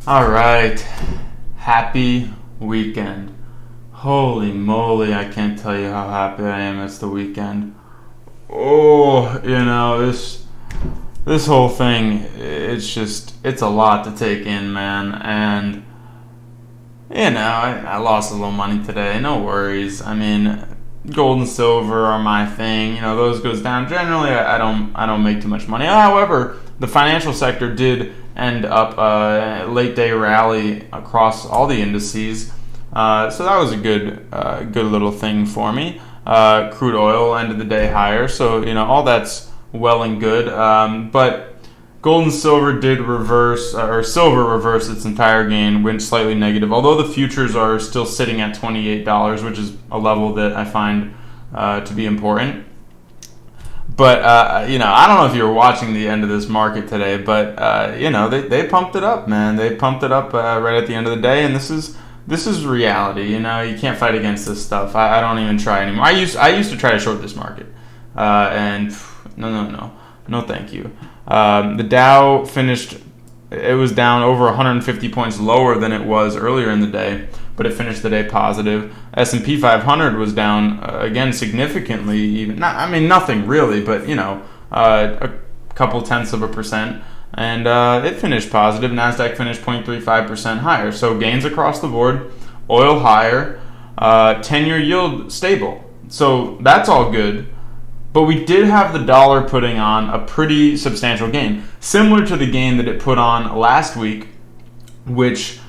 All right. Happy weekend. Holy moly, I can't tell you how happy I am it's the weekend. Oh, this whole thing, it's a lot to take in, man. And I lost a little money today. No worries. I mean, gold and silver are my thing. Those goes down. Generally, I don't make too much money. However, the financial sector did end up a late day rally across all the indices. So that was a good little thing for me. Crude oil ended the day higher, so all that's well and good. But gold and silver did reverse, or silver reversed its entire gain, went slightly negative. Although the futures are still sitting at $28, which is a level that I find to be important. But I don't know if you were watching the end of this market today, but they pumped it up, man. They pumped it up right at the end of the day, and this is reality. You can't fight against this stuff. I don't even try anymore. I used to try to short this market, and no, thank you. The Dow finished. It was down over 150 points lower than it was earlier in the day, but it finished the day positive. S&P 500 was down again significantly, even nothing really, but a couple tenths of a percent, and it finished positive. Nasdaq finished 0.35% higher, so gains across the board. Oil higher, 10-year yield stable, so that's all good. But we did have the dollar putting on a pretty substantial gain, similar to the gain that it put on last week, which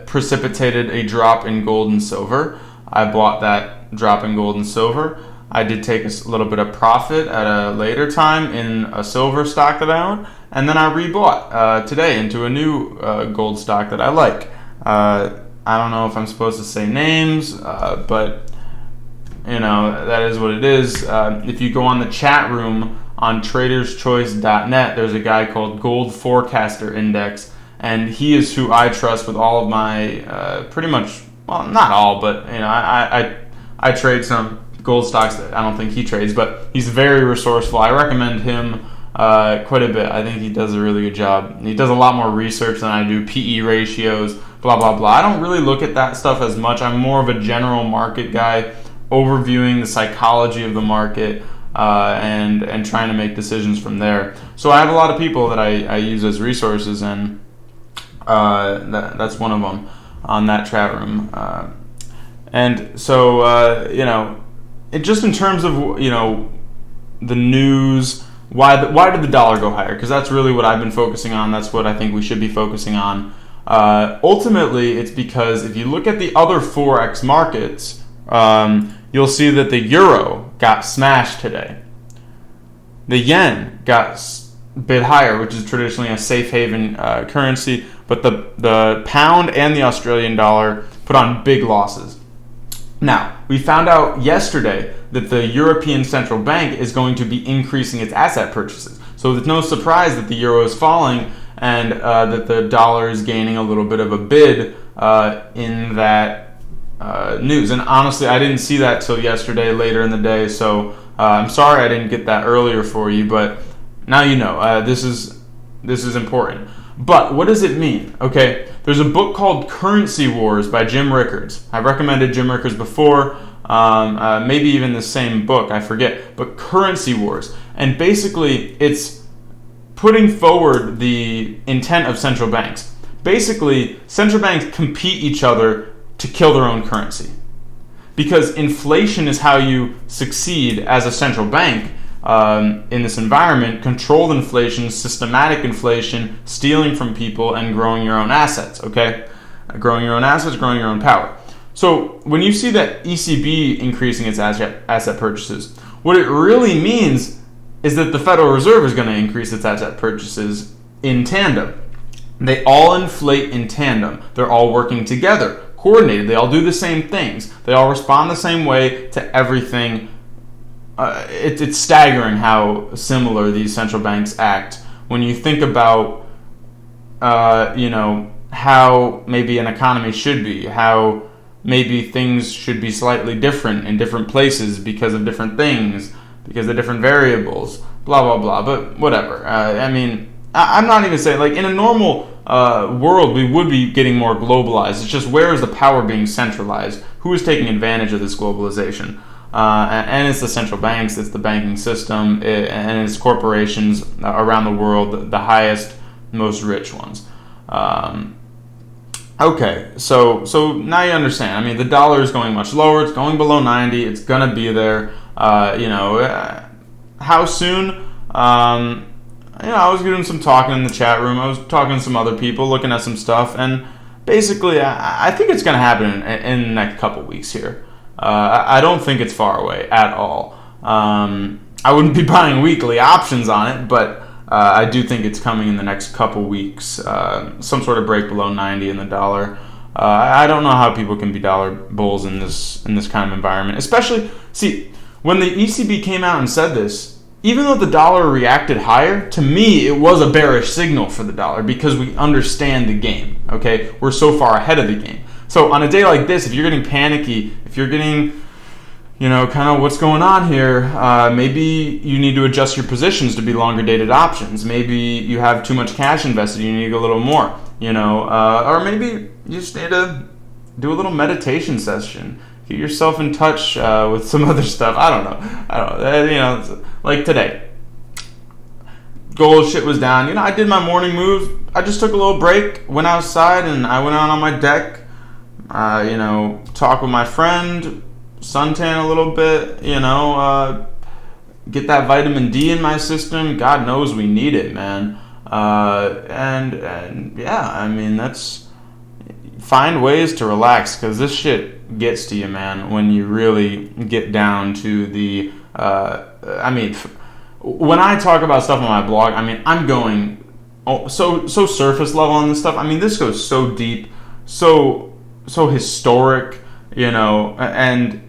precipitated a drop in gold and silver. I bought that drop in gold and silver. I did take a little bit of profit at a later time in a silver stock that I own, and then I rebought today into a new gold stock that I like. I don't know if I'm supposed to say names, but that is what it is. If you go on the chat room on traderschoice.net, there's a guy called Gold Forecaster Index, and he is who I trust with all of my, pretty much, well, not all, but, I trade some gold stocks that I don't think he trades, but he's very resourceful. I recommend him quite a bit. I think he does a really good job. He does a lot more research than I do, PE ratios, blah, blah, blah. I don't really look at that stuff as much. I'm more of a general market guy, overviewing the psychology of the market and trying to make decisions from there. So I have a lot of people that I use as resources, and that's one of them on that chat room. And so just in terms of the news, why did the dollar go higher? Because that's really what I've been focusing on. That's what I think we should be focusing on. Ultimately, it's because if you look at the other Forex markets, you'll see that the euro got smashed today. The yen got bid higher, which is traditionally a safe haven currency, but the pound and the Australian dollar put on big losses. Now, we found out yesterday that the European Central Bank is going to be increasing its asset purchases. So it's no surprise that the euro is falling and that the dollar is gaining a little bit of a bid in that news. And honestly, I didn't see that till yesterday, later in the day, so I'm sorry I didn't get that earlier for you, but now you know. This is important. But what does it mean? Okay, there's a book called Currency Wars by Jim Rickards. I've recommended Jim Rickards before, maybe even the same book, I forget, but Currency Wars. And basically, it's putting forward the intent of central banks. Basically, central banks compete each other to kill their own currency. Because inflation is how you succeed as a central bank in this environment. Controlled inflation, systematic inflation, stealing from people, and growing your own assets, okay? Growing your own assets, growing your own power. So when you see that ECB increasing its asset purchases, what it really means is that the Federal Reserve is going to increase its asset purchases in tandem. They all inflate in tandem. They're all working together, coordinated. They all do the same things. They all respond the same way to everything. It's staggering how similar these central banks act when you think about, how maybe an economy should be, how maybe things should be slightly different in different places because of different things, because of different variables, blah, blah, blah. But whatever. I'm not even saying, like, in a normal world, we would be getting more globalized. It's just, where is the power being centralized? Who is taking advantage of this globalization? And it's the central banks, it's the banking system, and it's corporations around the world, the highest, most rich ones. Okay, so now you understand. I mean, the dollar is going much lower. It's going below 90. It's gonna be there. How soon? I was doing some talking in the chat room. I was talking to some other people, looking at some stuff, and basically, I think it's gonna happen in the next couple weeks here. I don't think it's far away at all. I wouldn't be buying weekly options on it, but I do think it's coming in the next couple weeks. Some sort of break below 90 in the dollar. I don't know how people can be dollar bulls in this kind of environment. Especially, see, when the ECB came out and said this, even though the dollar reacted higher, to me it was a bearish signal for the dollar because we understand the game. Okay, we're so far ahead of the game. So on a day like this, if you're getting panicky, if you're getting, kind of what's going on here, maybe you need to adjust your positions to be longer dated options. Maybe you have too much cash invested, you need to go a little more, or maybe you just need to do a little meditation session. Get yourself in touch with some other stuff. I don't know. Like today, gold shit was down. I did my morning moves. I just took a little break, went outside, and I went out on my deck. Talk with my friend, suntan a little bit, get that vitamin D in my system. God knows we need it, man. And yeah, I mean, find ways to relax, because this shit gets to you, man, when you really get down to the, when I talk about stuff on my blog, I'm going so surface level on this stuff. This goes so deep, so historic, and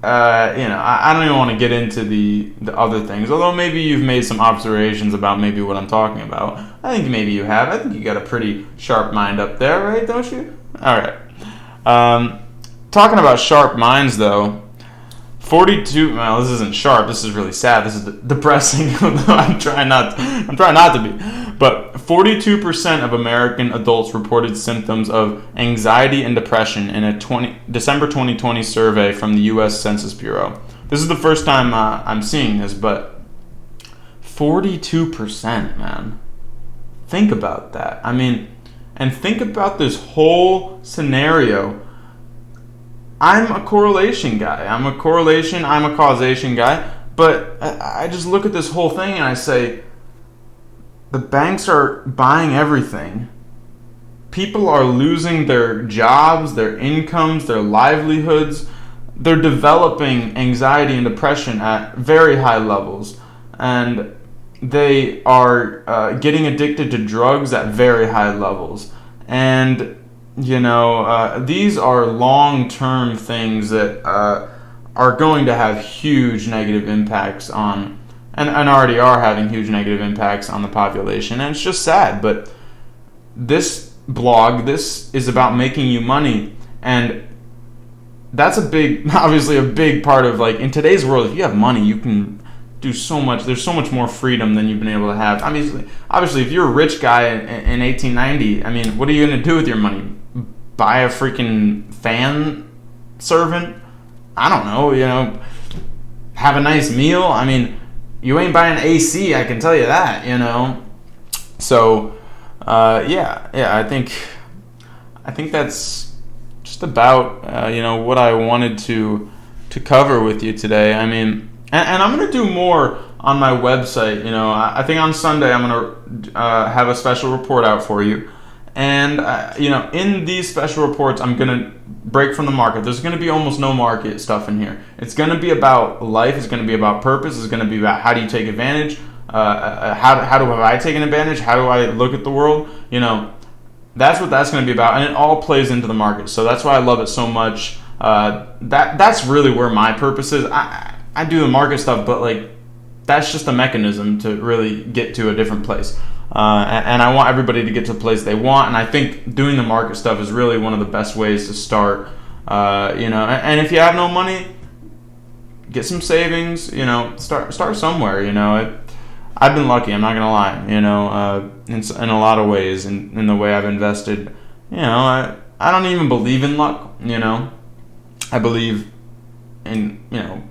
I don't even want to get into the other things, although maybe you've made some observations about maybe what I'm talking about. I think maybe you have. I think you got a pretty sharp mind up there, right? Don't you? All right. Talking about sharp minds, though, 42. Well, this isn't sharp. This is really sad. This is depressing. I'm trying not to be. But 42% of American adults reported symptoms of anxiety and depression in a December 2020 survey from the U.S. Census Bureau. This is the first time I'm seeing this, but 42%, man. Think about that. And think about this whole scenario. I'm a correlation guy. I'm a causation guy. But I just look at this whole thing and I say, the banks are buying everything. People are losing their jobs, their incomes, their livelihoods. They're developing anxiety and depression at very high levels. And they are getting addicted to drugs at very high levels. And, these are long-term things that are going to have huge negative impacts on, and already are having huge negative impacts on the population. And it's just sad, but this blog, this is about making you money, and that's obviously a big part of, in today's world, if you have money, you can do so much. There's so much more freedom than you've been able to have. Obviously, if you're a rich guy in 1890, what are you going to do with your money? Buy a freaking fan servant? I don't know, have a nice meal? You ain't buying AC, I can tell you that, So, I think that's just about, what I wanted to cover with you today. And I'm going to do more on my website. I think on Sunday I'm going to have a special report out for you. And, in these special reports, I'm going to break from the market. There's going to be almost no market stuff in here. It's going to be about life. It's going to be about purpose. It's going to be about how do you take advantage. How do I take an advantage? How do I look at the world? That's what that's going to be about. And it all plays into the market. So that's why I love it so much. That's really where my purpose is. I do the market stuff, but that's just a mechanism to really get to a different place. And I want everybody to get to the place they want. And I think doing the market stuff is really one of the best ways to start. And if you have no money, get some savings. Start somewhere. I've been lucky. I'm not gonna lie. In a lot of ways, in the way I've invested. I don't even believe in luck. I believe in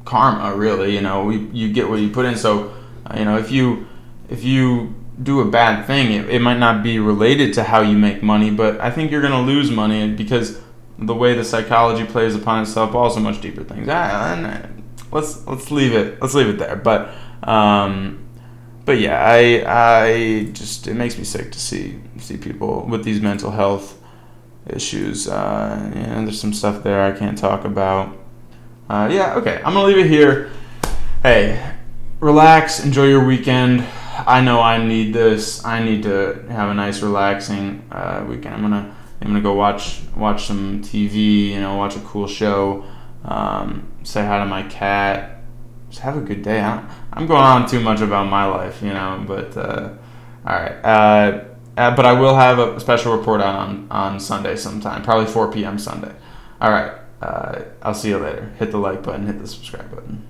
karma. Really, you get what you put in. So, if you do a bad thing, it might not be related to how you make money, but I think you're gonna lose money because the way the psychology plays upon itself, also much deeper things. Let's leave it. Let's leave it there. But yeah, I just, it makes me sick to see people with these mental health issues. There's some stuff there I can't talk about. Okay, I'm gonna leave it here. Hey, relax, enjoy your weekend. I know I need this. I need to have a nice, relaxing weekend. I'm gonna go watch some TV. Watch a cool show. Say hi to my cat. Just have a good day. I'm going on too much about my life, But all right. But I will have a special report out on Sunday sometime, probably 4 p.m. Sunday. All right. I'll see you later. Hit the like button. Hit the subscribe button.